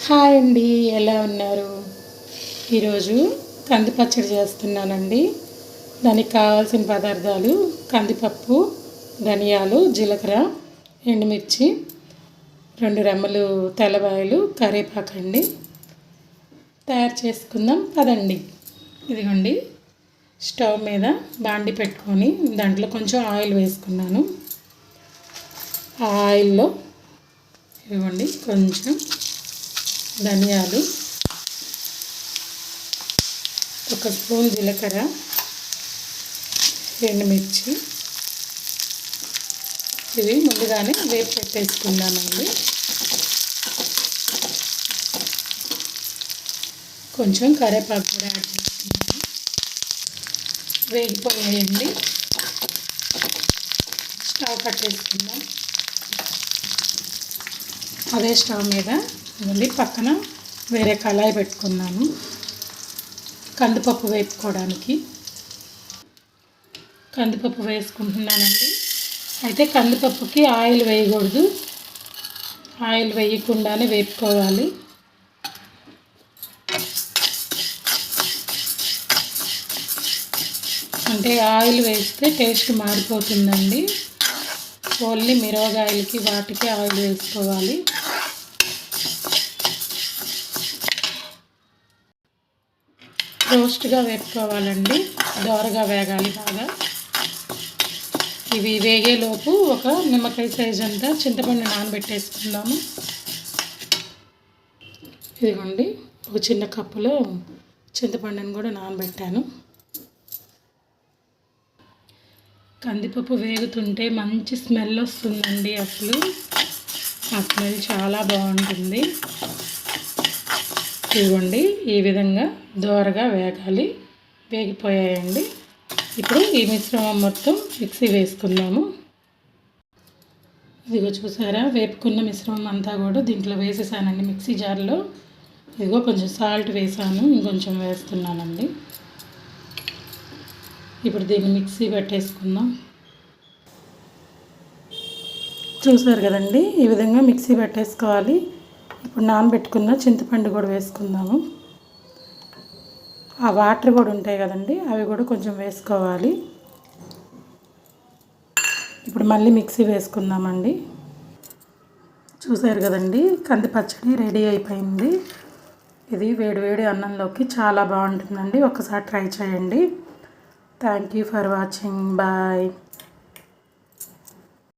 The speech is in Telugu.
హాయ్ అండి, ఎలా ఉన్నారు? ఈరోజు కంది పచ్చడి చేస్తున్నానండి. దానికి కావాల్సిన పదార్థాలు కందిపప్పు, ధనియాలు, జీలకర్ర, ఎండుమిర్చి, 2 రెమ్మలు తెల్లవాయలు, కరివేపాకండి. తయారు చేసుకుందాం పదండి. ఇదిగోండి, స్టవ్ మీద బాండి పెట్టుకొని దాంట్లో కొంచెం ఆయిల్ వేసుకున్నాను. ఆ ఆయిల్లో ఇదిగోండి కొంచెం ధనియాలు, 1 స్పూన్ జీలకర్ర, ఎండుమిర్చి ఇవి ముందుగానే వేపు పెట్టేసుకుందామండి. కొంచెం కరివేపాకు కూడా యాడ్ చేసుకున్నాము. వేగిపోయాయండి. స్టవ్ కట్టేసుకుందాం. అదే స్టవ్ మీద మళ్ళీ పక్కన వేరే కళాయి పెట్టుకున్నాను కందిపప్పు వేపుకోవడానికి. కందిపప్పు వేసుకుంటున్నానండి. అయితే కందిపప్పుకి ఆయిల్ వేయకూడదు, ఆయిల్ వేయకుండానే వేపుకోవాలి. అంటే ఆయిల్ వేస్తే టేస్ట్ మారిపోతుందండి. ఓన్లీ మిరపకాయలకి వాటికి ఆయిల్ వేసుకోవాలి. రోస్ట్గా వేపుకోవాలండి, దోరగా వేగాలి బాగా. ఇవి వేగేలోపు ఒక నిమ్మకాయ సైజ్ అంతా చింతపండు నానబెట్టేసుకుందాము. ఇదిగోండి, ఒక చిన్న కప్పులో చింతపండుని కూడా నానబెట్టాను. కందిపప్పు వేగుతుంటే మంచి స్మెల్ వస్తుందండి. అసలు ఆ స్మెల్ చాలా బాగుంటుంది. ఇదిగోండి, ఈ విధంగా దోరగా వేగాలి. వేగిపోయాయండి. ఇప్పుడు ఈ మిశ్రమం మొత్తం మిక్సీ వేసుకుందాము. ఇదిగో చూసారా, వేపుకున్న మిశ్రమం అంతా కూడా దీంట్లో వేసేసానండి మిక్సీ జార్లో. ఇదిగో కొంచెం సాల్ట్ వేసాను, ఇంకొంచెం వేస్తున్నానండి. ఇప్పుడు దీన్ని మిక్సీ పెట్టేసుకుందాం. చూసారు కదండి, ఈ విధంగా మిక్సీ పెట్టేసుకోవాలి. ఇప్పుడు నానబెట్టుకున్న చింతపండు కూడా వేసుకుందాము. ఆ వాటర్ కూడా ఉంటాయి కదండి, అవి కూడా కొంచెం వేసుకోవాలి. ఇప్పుడు మళ్ళీ మిక్సీ వేసుకుందామండి. చూసారు కదండి, కంది పచ్చడి రెడీ అయిపోయింది. ఇది వేడివేడి అన్నంలోకి చాలా బాగుంటుందండి. ఒకసారి ట్రై చేయండి. Thank you for watching. Bye.